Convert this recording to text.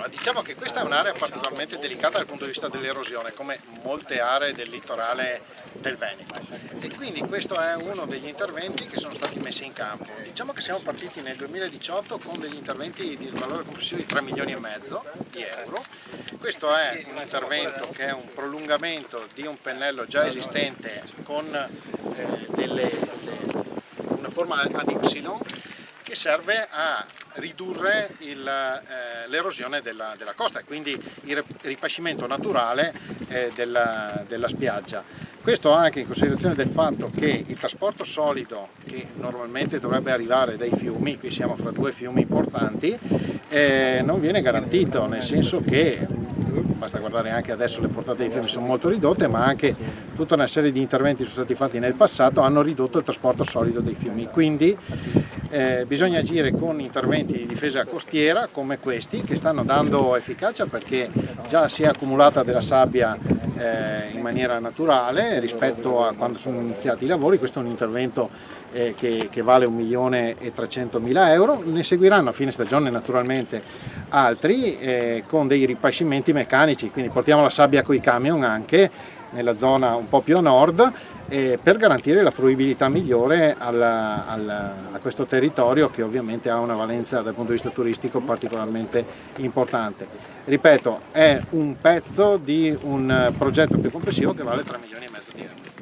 Allora, diciamo che questa è un'area particolarmente delicata dal punto di vista dell'erosione, come molte aree del litorale del Veneto, e quindi questo è uno degli interventi che sono stati messi in campo. Diciamo che siamo partiti nel 2018 con degli interventi di valore complessivo di 3 milioni e mezzo di euro. Questo è un intervento che è un prolungamento di un pennello già esistente con una forma ad Y, che serve a ridurre l'erosione della costa e quindi il ripascimento naturale della spiaggia. Questo anche in considerazione del fatto che il trasporto solido, che normalmente dovrebbe arrivare dai fiumi, qui siamo fra due fiumi importanti, non viene garantito, nel senso che basta guardare anche adesso, le portate dei fiumi sono molto ridotte, ma anche tutta una serie di interventi sono stati fatti nel passato, hanno ridotto il trasporto solido dei fiumi. Quindi bisogna agire con interventi di difesa costiera come questi, che stanno dando efficacia perché già si è accumulata della sabbia in maniera naturale rispetto a quando sono iniziati i lavori. Questo è un intervento che vale 1.300.000 euro. Ne seguiranno a fine stagione naturalmente altri con dei ripascimenti meccanici, quindi portiamo la sabbia con i camion anche nella zona un po' più a nord per garantire la fruibilità migliore a questo territorio, che ovviamente ha una valenza dal punto di vista turistico particolarmente importante. Ripeto, è un pezzo di un progetto più complessivo che vale 3 milioni e mezzo di euro.